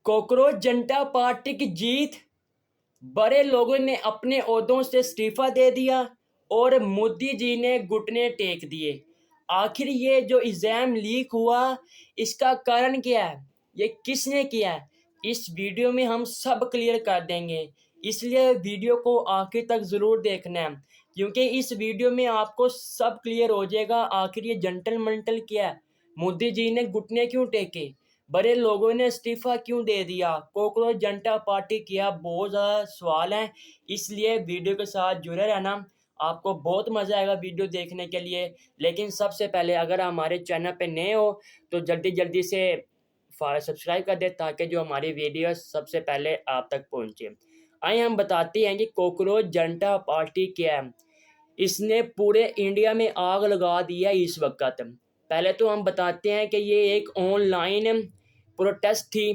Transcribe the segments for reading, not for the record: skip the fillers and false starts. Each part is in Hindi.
कॉकरोच जनता पार्टी की जीत। बड़े लोगों ने अपने ओहदों से इस्तीफा दे दिया और मोदी जी ने घुटने टेक दिए। आखिर ये जो एग्जाम लीक हुआ, इसका कारण क्या है, ये किसने किया है, इस वीडियो में हम सब क्लियर कर देंगे। इसलिए वीडियो को आखिर तक ज़रूर देखना है, क्योंकि इस वीडियो में आपको सब क्लियर हो जाएगा आखिर ये जंटल मंटल क्या है, मोदी जी ने घुटने क्यों टेके, बड़े लोगों ने इस्तीफा क्यों दे दिया, कॉकरोच जनता पार्टी किया। बहुत ज़्यादा सवाल हैं, इसलिए वीडियो के साथ जुड़े रहना, आपको बहुत मज़ा आएगा वीडियो देखने के लिए। लेकिन सबसे पहले अगर हमारे चैनल पे नए हो तो जल्दी जल्दी से सब्सक्राइब कर दे, ताकि जो हमारी वीडियो सबसे पहले आप तक पहुँचे। आइए हम बताते हैं कि कॉकरोच जनता पार्टी क्या है। इसने पूरे इंडिया में आग लगा दी है इस वक्त। पहले तो हम बताते हैं कि ये एक ऑनलाइन प्रोटेस्ट थी,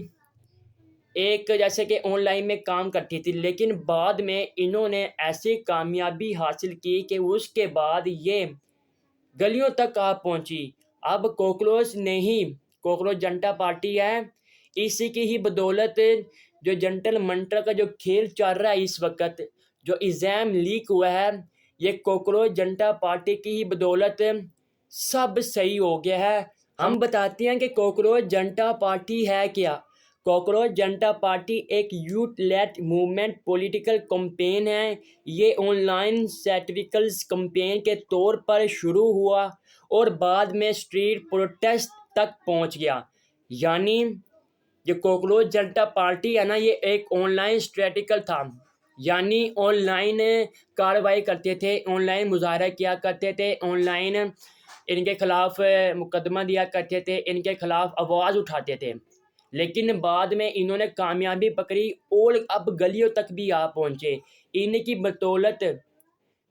एक जैसे कि ऑनलाइन में काम करती थी, लेकिन बाद में इन्होंने ऐसी कामयाबी हासिल की कि उसके बाद ये गलियों तक आ पहुंची। अब कॉकरोच नहीं, कॉकरोच जनता पार्टी है, इसी की ही बदौलत जो जंटल मंटल का जो खेल चल रहा है इस वक्त, जो एग्ज़ाम लीक हुआ है, ये कॉकरोच जनता पार्टी की ही बदौलत सब सही हो गया है। हम बताते हैं कि कॉकरोच जनता पार्टी है क्या। कॉकरोच जनता पार्टी एक youth led movement political campaign है। ये ऑनलाइन सैटिरिकल्स कैंपेन के तौर पर शुरू हुआ और बाद में स्ट्रीट प्रोटेस्ट तक पहुंच गया। यानी जो कॉकरोच जनता पार्टी है ना, ये एक ऑनलाइन स्ट्रेटिकल था, यानी ऑनलाइन कार्रवाई करते थे, ऑनलाइन मुजाहरा किया करते थे, ऑनलाइन इनके खिलाफ मुकदमा दिया करते थे, इनके खिलाफ आवाज़ उठाते थे। लेकिन बाद में इन्होंने कामयाबी पकड़ी और अब गलियों तक भी आ पहुँचे। इनकी बदौलत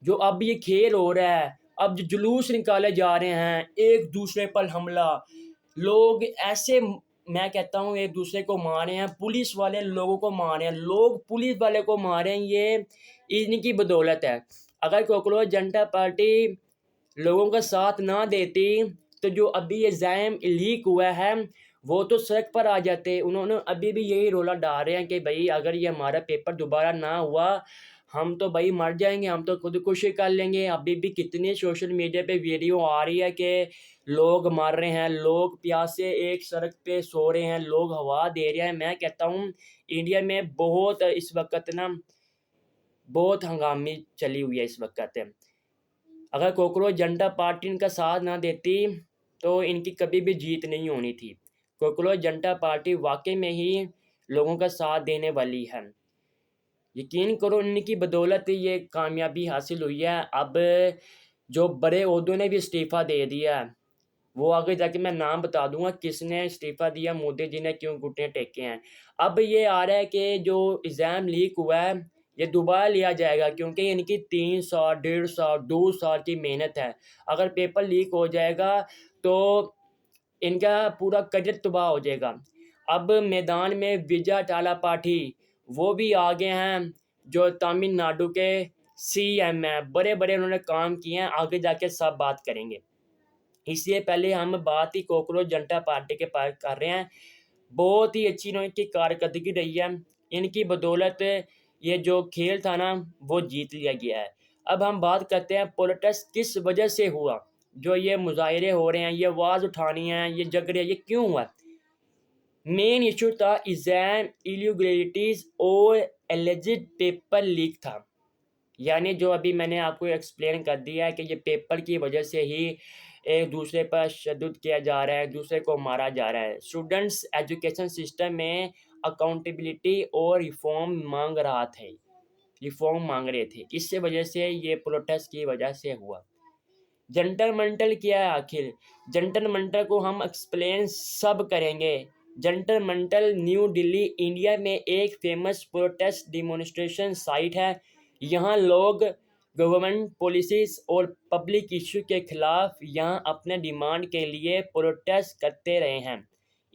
जो अब ये खेल हो रहा है, अब जो जुलूस निकाले जा रहे हैं, एक दूसरे पर हमला, लोग ऐसे, मैं कहता हूँ एक दूसरे को मार रहे हैं, पुलिस वाले लोगों को मार रहे हैं, लोग पुलिस वाले को मार रहे हैं, ये इनकी बदौलत है। अगर कॉकरोच जनता पार्टी लोगों का साथ ना देती तो जो अभी एग्ज़ाम लीक हुआ है वो तो सड़क पर आ जाते। उन्होंने अभी भी यही रोला डाल रहे हैं कि भाई अगर ये हमारा पेपर दोबारा ना हुआ, हम तो भाई मर जाएंगे, हम तो खुदकुशी कर लेंगे। अभी भी कितनी सोशल मीडिया पे वीडियो आ रही है कि लोग मर रहे हैं, लोग प्यास से एक सड़क पे सो रहे हैं, लोग हवा दे रहे हैं। मैं कहता हूँ इंडिया में बहुत इस वक्त ना बहुत हंगामी चली हुई है इस वक्त। अगर कॉकरोच जनता पार्टी इनका साथ ना देती तो इनकी कभी भी जीत नहीं होनी थी। कॉकरोच जनता पार्टी वाकई में ही लोगों का साथ देने वाली है। यकीन करो इनकी बदौलत ये कामयाबी हासिल हुई है। अब जो बड़े ओहदों ने भी इस्तीफ़ा दे दिया है, वो आगे जाके मैं नाम बता दूंगा किसने इस्तीफ़ा दिया, मोदी जी ने क्यों घुटने टेके हैं। अब ये आ रहा है कि जो एग्ज़ाम लीक हुआ है ये दोबारा लिया जाएगा, क्योंकि इनकी 3 साल 1.5 साल 2 साल की मेहनत है। अगर पेपर लीक हो जाएगा तो इनका पूरा करियर तबाह हो जाएगा। अब मैदान में विजय थालापति वो भी आ गए हैं, जो तमिलनाडु के सीएम हैं, बड़े बड़े उन्होंने काम किए हैं, आगे जाके सब बात करेंगे। इसलिए पहले हम बात ही कॉकरोच जनता पार्टी के पास कर रहे हैं। बहुत ही अच्छी इनकी कारकर्दगी रही है, इनकी बदौलत ये जो खेल था ना वो जीत लिया गया है। अब हम बात करते हैं प्रोटेस्ट किस वजह से हुआ, जो ये मुजाहरे हो रहे हैं, ये आवाज़ उठानी है, ये झगड़े, ये क्यों हुआ। मेन इशू था एग्जाम इलीगलिटीज़ और एलिजिड पेपर लीक था। यानी जो अभी मैंने आपको एक्सप्लेन कर दिया है कि ये पेपर की वजह से ही एक दूसरे पर तशद्दुद किया जा रहा है, एक दूसरे को मारा जा रहा है। स्टूडेंट्स एजुकेशन सिस्टम में अकाउंटेबिलिटी और रिफॉर्म मांग रहे थे, इससे वजह से ये प्रोटेस्ट की वजह से हुआ। जंतर मंतर क्या है आखिर, जंतर मंतर को हम एक्सप्लेन सब करेंगे। जंतर मंतर न्यू दिल्ली इंडिया में एक फेमस प्रोटेस्ट डिमॉन्स्ट्रेशन साइट है। यहाँ लोग गवर्नमेंट पॉलिसीज और पब्लिक इशू के खिलाफ यहाँ अपने डिमांड के लिए प्रोटेस्ट करते रहे हैं।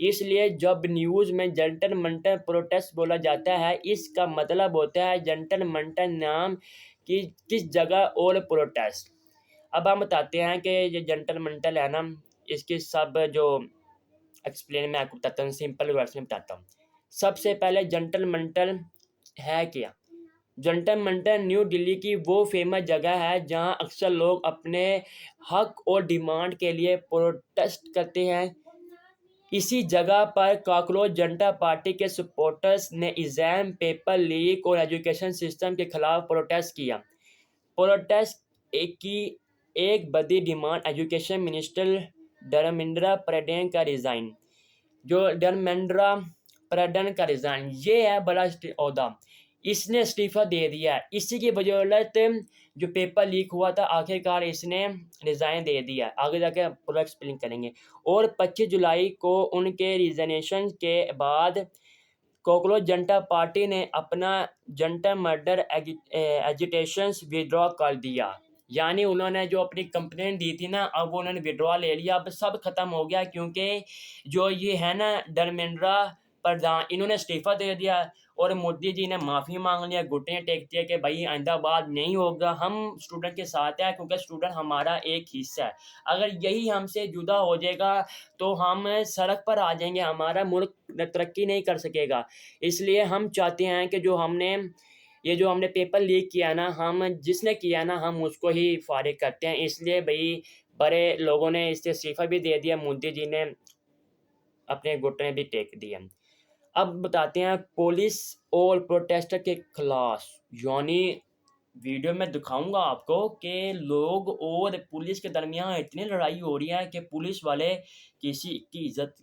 इसलिए जब न्यूज़ में जंतर मंतर प्रोटेस्ट बोला जाता है, इसका मतलब होता है जंतर मंतर नाम की किस जगह और प्रोटेस्ट। अब हम बताते हैं कि ये जंतर मंतर है ना, इसके सब जो एक्सप्लेन मैं आपको बताता हूँ, सिंपल वर्ड्स में बताता हूँ। सबसे पहले जंतर मंतर है क्या? जंतर मंतर न्यू दिल्ली की वो फेमस जगह है जहां अक्सर लोग अपने हक और डिमांड के लिए प्रोटेस्ट करते हैं। इसी जगह पर कॉकरोच जनता पार्टी के सपोर्टर्स ने एग्जाम पेपर लीक और एजुकेशन सिस्टम के खिलाफ प्रोटेस्ट किया। प्रोटेस्ट की एक बड़ी डिमांड एजुकेशन मिनिस्टर धर्मेंद्र प्रधान का रिजाइन। जो धर्मेंद्र प्रधान का रिजाइन, ये है बड़ा ओहदा, इसने इस्तीफा दे दिया है। इसी की बदौलत जो पेपर लीक हुआ था, आखिरकार इसने रिजाइन दे दिया। आगे जाके पूरा एक्सप्लेन करेंगे। और 25 जुलाई को उनके रिजाइनेशन के बाद कॉकरोच जनता पार्टी ने अपना जनता मर्डर एजिटेशन विड्रॉ कर दिया। यानी उन्होंने जो अपनी कंप्लेंट दी थी ना, अब उन्होंने विड्रॉ ले लिया। अब सब खत्म हो गया, क्योंकि जो ये है ना धर्मेंद्र प्रधान, इन्होंने इस्तीफा दे दिया और मोदी जी ने माफ़ी मांग लिया, घुटने टेक दिया कि भाई आइंदा बात नहीं होगा, हम स्टूडेंट के साथ हैं, क्योंकि स्टूडेंट हमारा एक हिस्सा है। अगर यही हमसे जुदा हो जाएगा तो हम सड़क पर आ जाएंगे, हमारा मुल्क तरक्की नहीं कर सकेगा। इसलिए हम चाहते हैं कि जो हमने पेपर लीक किया ना, हम जिसने किया ना, हम उसको ही फारिग करते हैं। इसलिए भाई बड़े लोगों ने इससे इस्तीफा भी दे दिया, मोदी जी ने अपने घुटने भी टेक दिए। अब बताते हैं पुलिस और प्रोटेस्टर के खिलाफ। यानी वीडियो में दिखाऊंगा आपको कि लोग और पुलिस के दरमियान इतनी लड़ाई हो रही है कि पुलिस वाले किसी की इज्जत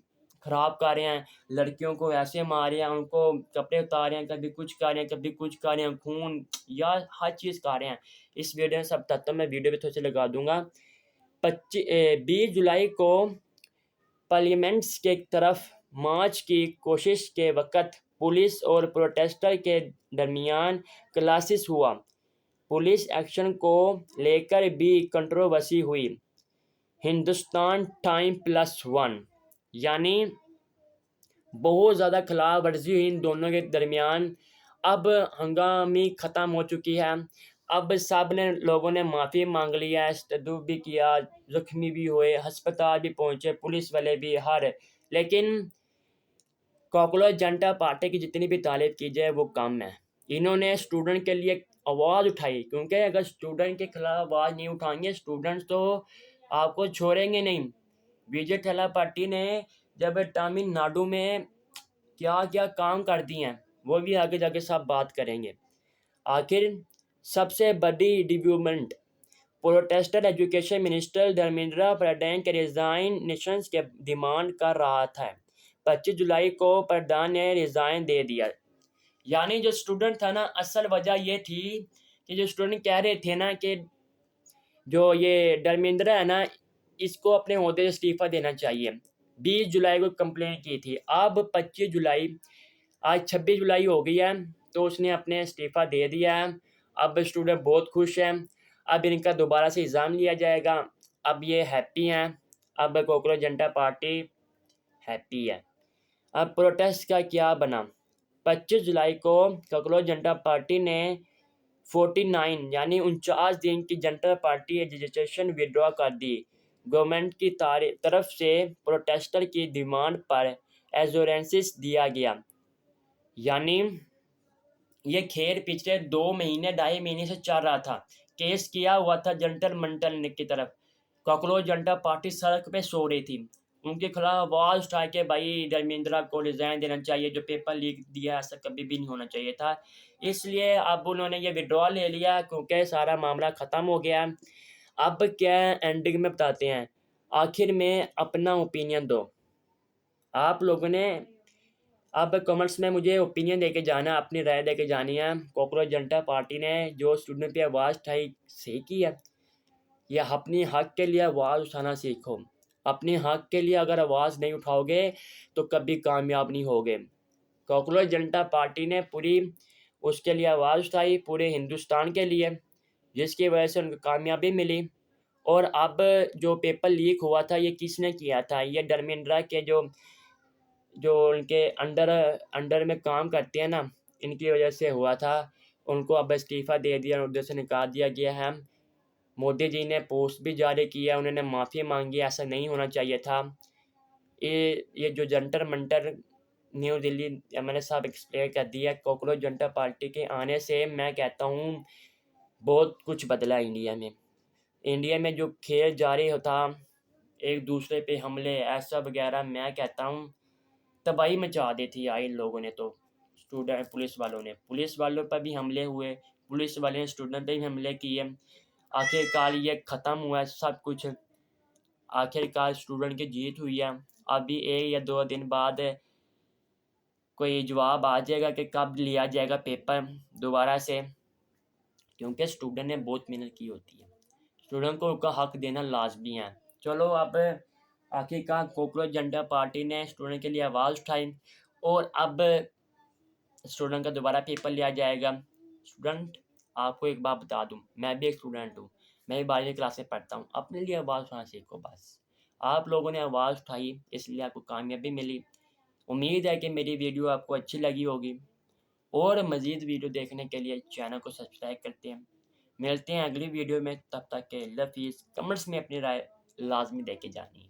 खराब कर रहे हैं, लड़कियों को ऐसे मार रहे हैं, उनको कपड़े उतार रहे हैं, कभी कुछ कर रहे हैं, कभी कुछ कर रहे हैं, खून या हर चीज़ कर रहे हैं। इस वीडियो में सब तत्व मैं वीडियो में थोड़े से लगा दूंगा। 20 जुलाई को पार्लियामेंट्स के तरफ मार्च की कोशिश के वक़्त पुलिस और प्रोटेस्टर के दरमियान क्लैश हुआ। पुलिस एक्शन को लेकर भी कंट्रोवर्सी हुई। हिंदुस्तान टाइम+1, यानी बहुत ज़्यादा खिलाफ वर्जी हुई इन दोनों के दरमियान। अब हंगामी ख़त्म हो चुकी है। अब सब ने लोगों ने माफ़ी मांग लिया है, तदुब भी किया, जख्मी भी हुए, अस्पताल भी पहुँचे, पुलिस वाले भी हर। लेकिन कॉकरोच जनता पार्टी की जितनी भी तारीफ की जाए वो कम है। इन्होंने स्टूडेंट के लिए आवाज़ उठाई, क्योंकि अगर स्टूडेंट के खिलाफ आवाज़ नहीं उठाएंगे स्टूडेंट्स तो आपको छोड़ेंगे नहीं। विजय थालापति ने जब तमिलनाडु में क्या क्या काम कर दिए हैं वो भी आगे जाके सब बात करेंगे। आखिर सबसे बड़ी development, protester education minister Dharmendra Pradhan के रिजाइनेशन के डिमांड कर रहा था। 25 जुलाई को प्रधान ने रिजाइन दे दिया। यानी जो स्टूडेंट था ना, असल वजह ये थी कि जो स्टूडेंट कह रहे थे ना कि जो ये धर्मेंद्र है ना, इसको अपने ओहदे से इस्तीफा देना चाहिए। 20 जुलाई को कंप्लेन की थी। अब 25 जुलाई, आज 26 जुलाई हो गई है, तो उसने अपने इस्तीफा दे दिया है। अब स्टूडेंट बहुत खुश हैं। अब इनका दोबारा से एग्ज़ाम लिया जाएगा। अब ये हैप्पी हैं। अब कॉकरोच जनता पार्टी हैप्पी है। अब प्रोटेस्ट का क्या बना? 25 जुलाई को कॉकरोच जनता पार्टी ने 49 यानी 49 दिन की जनता पार्टी रजिस्ट्रेशन विड्रॉ कर दी। गवर्नमेंट की तरफ से प्रोटेस्टर की डिमांड पर एश्योरेंसेस दिया गया। यानी ये खेल पिछले 2 महीने 2.5 महीने से चल रहा था। केस किया हुआ था जंतर मंतर की तरफ। कॉकरोच जनता पार्टी सड़क पे सो रही थी। उनके खिलाफ आवाज़ उठा के भाई धर्मेंद्र को रिजाइन देना चाहिए, जो पेपर लीक दिया ऐसा कभी भी नहीं होना चाहिए था। इसलिए अब उन्होंने ये विड्रॉ ले लिया, क्योंकि सारा मामला ख़त्म हो गया। अब क्या एंडिंग में बताते हैं। आखिर में अपना ओपिनियन दो। आप लोगों ने अब कमेंट्स में मुझे ओपिनियन देके जाना, अपनी राय देके जानी है। कॉकरोच जनता पार्टी ने जो स्टूडेंट पे आवाज़ उठाई सही की है, या अपनी हक के लिए आवाज़ उठाना सीखो। अपने हक के लिए अगर आवाज़ नहीं उठाओगे तो कभी कामयाब नहीं होगे। कॉकरोच जनता पार्टी ने पूरी उसके लिए आवाज़ उठाई, पूरे हिंदुस्तान के लिए, जिसकी वजह से उनको कामयाबी मिली। और अब जो पेपर लीक हुआ था ये किसने किया था? ये धर्मेंद्र के जो जो उनके अंडर में काम करते हैं ना, इनकी वजह से हुआ था। उनको अब इस्तीफ़ा दे दिया, उधर से निकाल दिया गया है। मोदी जी ने पोस्ट भी जारी किया, उन्होंने माफ़ी मांगी, ऐसा नहीं होना चाहिए था। ये जो जंतर मंतर न्यू दिल्ली मैंने सब एक्सप्लेन कर दिया। कॉकरोच जनता पार्टी के आने से मैं कहता हूँ बहुत कुछ बदला इंडिया में। इंडिया में जो खेल जारी होता, एक दूसरे पे हमले ऐसा वगैरह, मैं कहता हूँ तबाही मचा दी थी इन लोगों ने। तो स्टूडेंट पुलिस वालों पर भी हमले हुए, पुलिस वाले ने स्टूडेंट पे भी हमले किए। आखिरकार ये ख़त्म हुआ सब कुछ, आखिरकार स्टूडेंट की जीत हुई है। अभी 1 या 2 दिन बाद कोई जवाब आ जाएगा कि कब लिया जाएगा पेपर दोबारा से, क्योंकि स्टूडेंट ने बहुत मेहनत की होती है। स्टूडेंट को उनका हक देना लाजमी है। चलो अब आखिरकार कॉकरोच जनता पार्टी ने स्टूडेंट के लिए आवाज़ उठाई और अब स्टूडेंट का दोबारा पेपर लिया जाएगा। स्टूडेंट, आपको एक बात बता दूं, मैं भी एक स्टूडेंट हूँ, मैं भी 12वीं क्लास में पढ़ता हूँ। अपने लिए आवाज़ उठाना सीखो बस। आप लोगों ने आवाज़ उठाई इसलिए आपको कामयाबी मिली। उम्मीद है कि मेरी वीडियो आपको अच्छी लगी होगी और मज़ीद वीडियो देखने के लिए चैनल को सब्सक्राइब करते हैं। मिलते हैं अगली वीडियो में, तब तक के अल्लाह हाफ़िज़। कमेंट्स में अपनी राय लाजमी दे के जानी है।